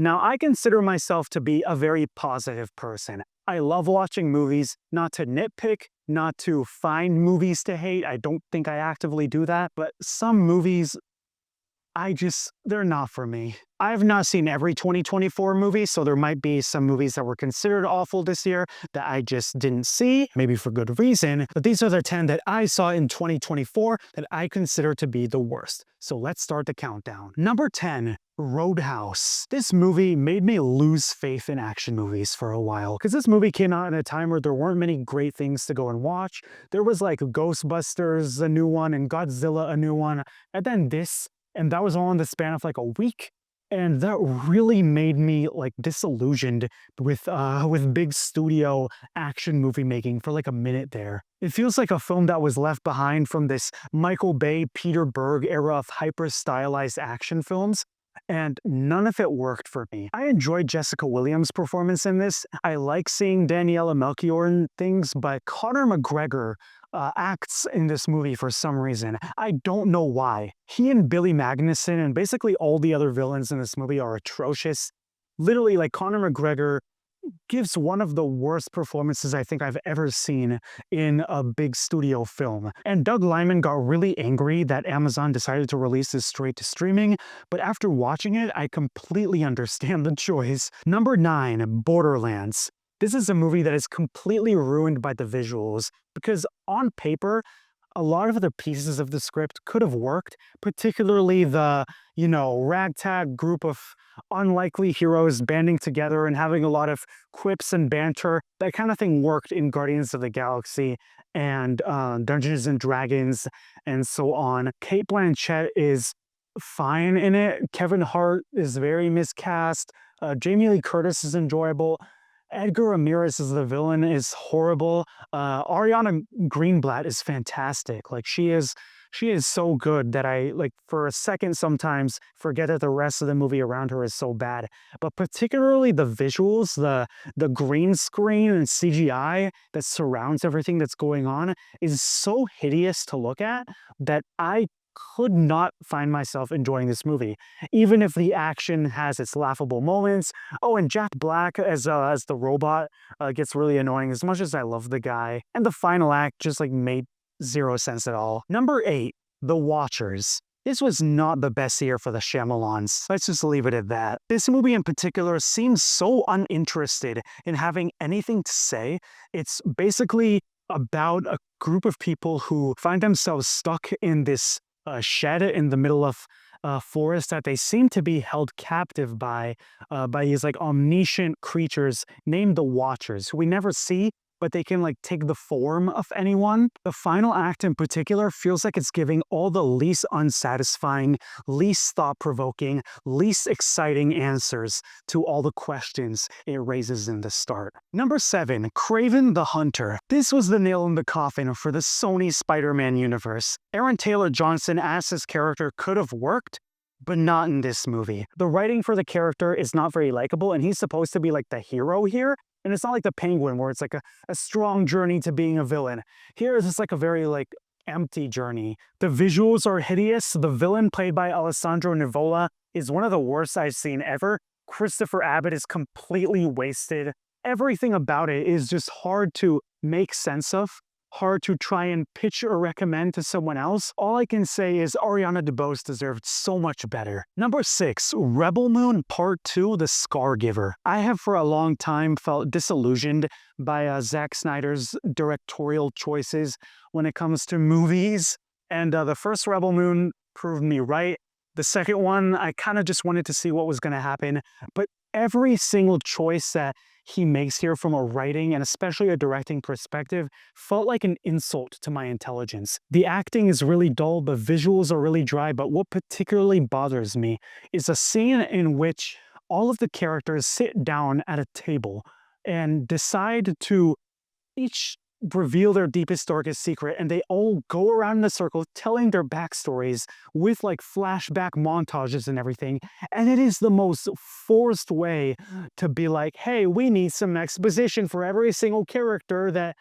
Now, I consider myself to be a very positive person. I love watching movies, not to nitpick, not to find movies to hate. I don't think I actively do that, but some movies they're not for me. I have not seen every 2024 movie, so there might be some movies that were considered awful this year that I just didn't see, maybe for good reason, but these are the 10 that I saw in 2024 that I consider to be the worst. So let's start the countdown. Number 10, Roadhouse. This movie made me lose faith in action movies for a while, because this movie came out in a time where there weren't many great things to go and watch. There was like Ghostbusters, a new one, and Godzilla, a new one, and then this, and that was all in the span of like a week. And that really made me like disillusioned with big studio action movie making for like a minute there. It feels like a film that was left behind from this Michael Bay, Peter Berg era of hyper stylized action films. And none of it worked for me. I enjoyed Jessica Williams' performance in this. I like seeing Daniela Melchior in things, but Conor McGregor acts in this movie for some reason. I don't know why. He and Billy Magnussen and basically all the other villains in this movie are atrocious. Literally, like Conor McGregor gives one of the worst performances I think I've ever seen in a big studio film. And Doug Liman got really angry that Amazon decided to release this straight to streaming, but after watching it, I completely understand the choice. Number 9, Borderlands. This is a movie that is completely ruined by the visuals, because on paper, a lot of the pieces of the script could have worked, particularly the, ragtag group of unlikely heroes banding together and having a lot of quips and banter. That kind of thing worked in Guardians of the Galaxy and Dungeons and Dragons and so on. Cate Blanchett is fine in it. Kevin Hart is very miscast. Jamie Lee Curtis is enjoyable. Edgar Ramirez as the villain is horrible. Ariana Greenblatt is fantastic. Like she is so good that I like for a second sometimes forget that the rest of the movie around her is so bad. But particularly the visuals, the green screen and CGI that surrounds everything that's going on is so hideous to look at that I could not find myself enjoying this movie, even if the action has its laughable moments. Oh, and Jack Black as the robot gets really annoying as much as I love the guy. And the final act just like made zero sense at all. Number 8, The Watchers. This was not the best year for the Shyamalans. Let's just leave it at that. This movie in particular seems so uninterested in having anything to say. It's basically about a group of people who find themselves stuck in this shed in the middle of a forest that they seem to be held captive by these like omniscient creatures named the Watchers, who we never see, but they can like take the form of anyone. The final act in particular feels like it's giving all the least unsatisfying, least thought-provoking, least exciting answers to all the questions it raises in the start. Number 7, Kraven the Hunter. This was the nail in the coffin for the Sony Spider-Man universe. Aaron Taylor Johnson as his character could have worked, but not in this movie. The writing for the character is not very likable, and he's supposed to be like the hero here. And it's not like the Penguin, where it's like a strong journey to being a villain. Here is just like a very like empty journey. The visuals are hideous. The villain, played by Alessandro Nivola, is one of the worst I've seen ever. Christopher Abbott is completely wasted. Everything about it is just hard to make sense of, hard to try and pitch or recommend to someone else. All I can say is Ariana DeBose deserved so much better. Number 6, Rebel Moon Part 2, The Scargiver. I have for a long time felt disillusioned by Zack Snyder's directorial choices when it comes to movies, and the first Rebel Moon proved me right. The second one, I kind of just wanted to see what was going to happen, but every single choice that he makes here from a writing and especially a directing perspective felt like an insult to my intelligence. The acting is really dull, the visuals are really dry, but what particularly bothers me is a scene in which all of the characters sit down at a table and decide to each reveal their deepest, darkest secret, and they all go around in a circle telling their backstories with like flashback montages and everything. And it is the most forced way to be like, hey, we need some exposition for every single character that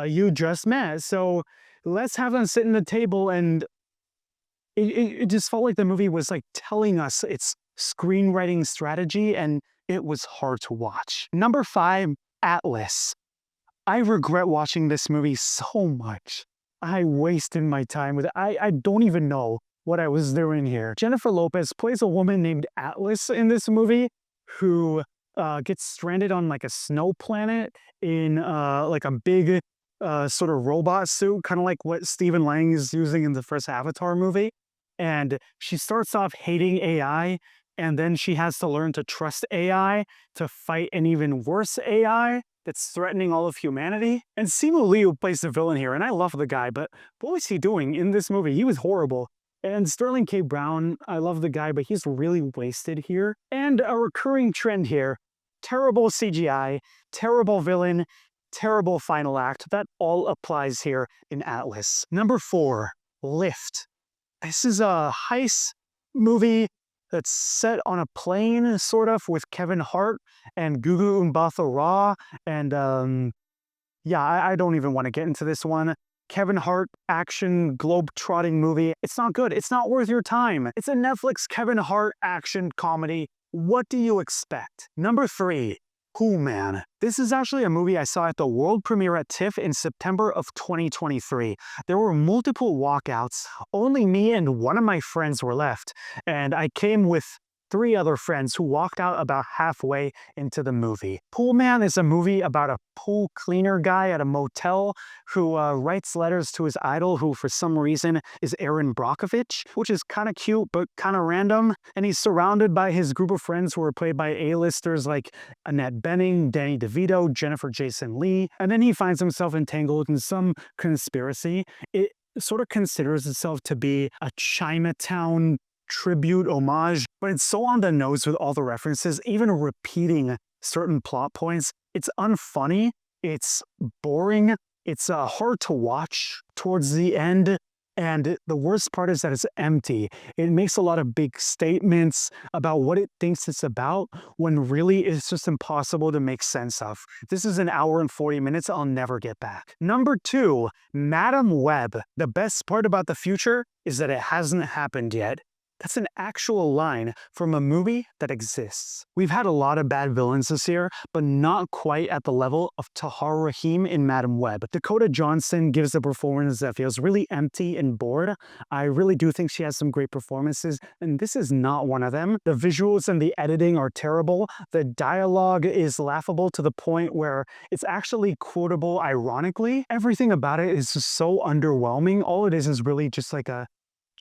you just met. So let's have them sit in the table, and it just felt like the movie was like telling us its screenwriting strategy, and it was hard to watch. Number 5, Atlas. I regret watching this movie so much. I wasted my time with it. I don't even know what I was doing here. Jennifer Lopez plays a woman named Atlas in this movie who gets stranded on like a snow planet in like a big sort of robot suit, kind of like what Stephen Lang is using in the first Avatar movie. And she starts off hating AI, and then she has to learn to trust AI to fight an even worse AI that's threatening all of humanity. And Simu Liu plays the villain here, and I love the guy, but what was he doing in this movie? He was horrible. And Sterling K. Brown, I love the guy, but he's really wasted here. And a recurring trend here, terrible CGI, terrible villain, terrible final act. That all applies here in Atlas. Number 4, Lift. This is a heist movie that's set on a plane, sort of, with Kevin Hart and Gugu Mbatha Raw. And yeah, I don't even want to get into this one. Kevin Hart action globe-trotting movie. It's not good. It's not worth your time. It's a Netflix Kevin Hart action comedy. What do you expect? Number 3, Cool Man. This is actually a movie I saw at the world premiere at TIFF in September of 2023. There were multiple walkouts. Only me and one of my friends were left, and I came with 3 other friends who walked out about halfway into the movie. Pool Man is a movie about a pool cleaner guy at a motel who writes letters to his idol, who for some reason is Aaron Brockovich, which is kind of cute but kind of random. And he's surrounded by his group of friends who are played by A-listers like Annette Bening, Danny DeVito, Jennifer Jason Leigh. And then he finds himself entangled in some conspiracy. It sort of considers itself to be a Chinatown tribute, homage, but it's so on the nose with all the references, even repeating certain plot points. It's unfunny, it's boring, it's hard to watch towards the end, and the worst part is that it's empty. It makes a lot of big statements about what it thinks it's about, when really it's just impossible to make sense of. This is an hour and 40 minutes I'll never get back. Number 2, Madam Web. The best part about the future is that it hasn't happened yet. That's an actual line from a movie that exists. We've had a lot of bad villains this year, but not quite at the level of Tahar Rahim in Madam Web. Dakota Johnson gives a performance that feels really empty and bored. I really do think she has some great performances, and this is not one of them. The visuals and the editing are terrible. The dialogue is laughable to the point where it's actually quotable ironically. Everything about it is just so underwhelming. All it is really just like a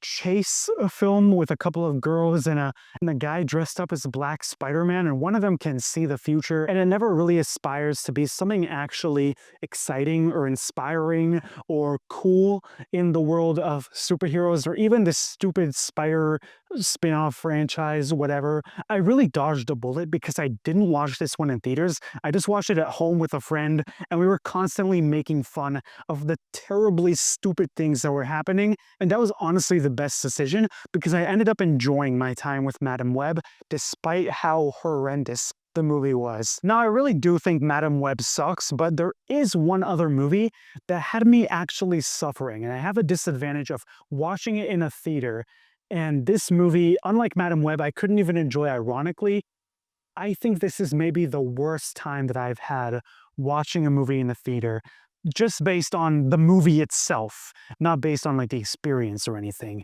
chase film with a couple of girls and a guy dressed up as a Black Spider-Man, and one of them can see the future, and it never really aspires to be something actually exciting or inspiring or cool in the world of superheroes, or even this stupid Spider spin-off franchise, whatever. I really dodged a bullet because I didn't watch this one in theaters. I just watched it at home with a friend, and we were constantly making fun of the terribly stupid things that were happening, and that was honestly the best decision because I ended up enjoying my time with Madam Web despite how horrendous the movie was. Now, I really do think Madam Web sucks, but there is one other movie that had me actually suffering, and I have a disadvantage of watching it in a theater. And this movie, unlike Madam Web, I couldn't even enjoy ironically. I think this is maybe the worst time that I've had watching a movie in the theater, just based on the movie itself, not based on like the experience or anything.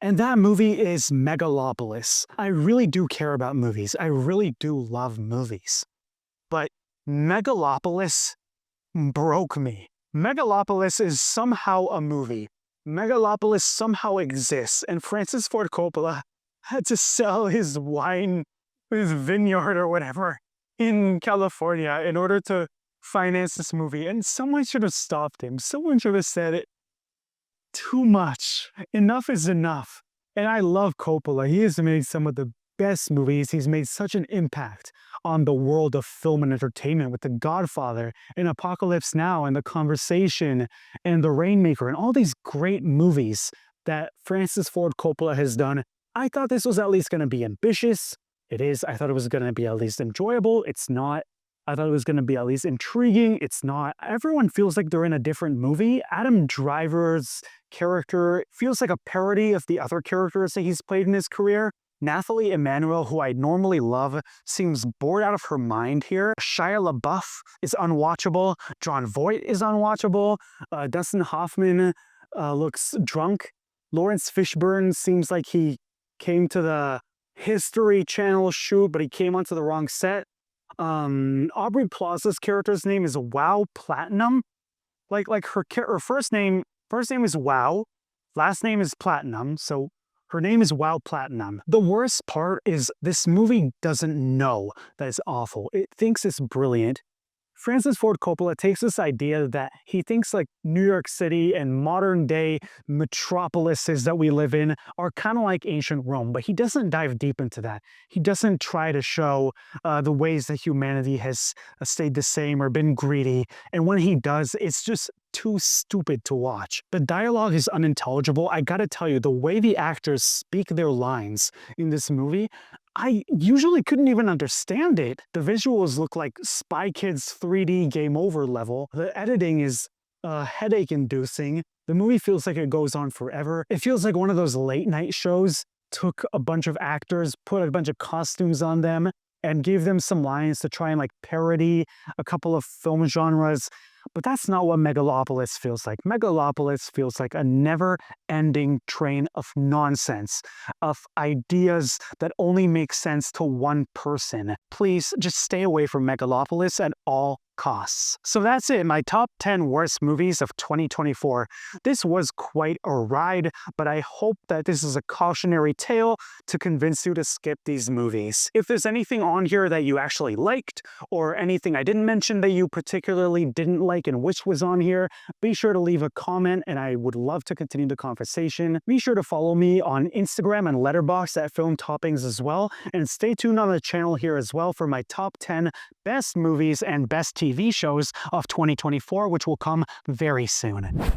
And that movie is Megalopolis. I really do care about movies. I really do love movies. But Megalopolis broke me. Megalopolis is somehow a movie. Megalopolis somehow exists, and Francis Ford Coppola had to sell his vineyard or whatever in California in order to finance this movie. And someone should have stopped him. Someone should have said it. Too much. Enough is enough. And I love Coppola. He has made some of the best movies. He's made such an impact on the world of film and entertainment with The Godfather and Apocalypse Now and The Conversation and The Rainmaker and all these great movies that Francis Ford Coppola has done. I thought this was at least going to be ambitious. It is. I thought it was going to be at least enjoyable. It's not. I thought it was going to be at least intriguing. It's not. Everyone feels like they're in a different movie. Adam Driver's character feels like a parody of the other characters that he's played in his career. Nathalie Emmanuel, who I normally love, seems bored out of her mind here. Shia LaBeouf is unwatchable. Jon Voight is unwatchable. Dustin Hoffman looks drunk. Lawrence Fishburne seems like he came to the History Channel shoot, but he came onto the wrong set. Aubrey Plaza's character's name is Wow Platinum. Like her first name is Wow, last name is Platinum, so her name is Wow Platinum. The worst part is this movie doesn't know that it's awful. It thinks it's brilliant. Francis Ford Coppola takes this idea that he thinks like New York City and modern day metropolises that we live in are kind of like ancient Rome, but he doesn't dive deep into that. He doesn't try to show the ways that humanity has stayed the same or been greedy. And when he does, it's just too stupid to watch. The dialogue is unintelligible. I gotta tell you, the way the actors speak their lines in this movie, I usually couldn't even understand it. The visuals look like Spy Kids 3D Game Over level. The editing is headache-inducing. The movie feels like it goes on forever. It feels like one of those late-night shows took a bunch of actors, put a bunch of costumes on them, and gave them some lines to try and like parody a couple of film genres. But that's not what Megalopolis feels like. Megalopolis feels like a never-ending train of nonsense, of ideas that only make sense to one person. Please just stay away from Megalopolis at all costs. So that's it, my top 10 worst movies of 2024. This was quite a ride, but I hope that this is a cautionary tale to convince you to skip these movies. If there's anything on here that you actually liked, or anything I didn't mention that you particularly didn't like and wish was on here, be sure to leave a comment and I would love to continue the conversation. Be sure to follow me on Instagram and Letterboxd at Film Toppings as well, and stay tuned on the channel here as well for my top 10 best movies and best TV shows of 2024, which will come very soon.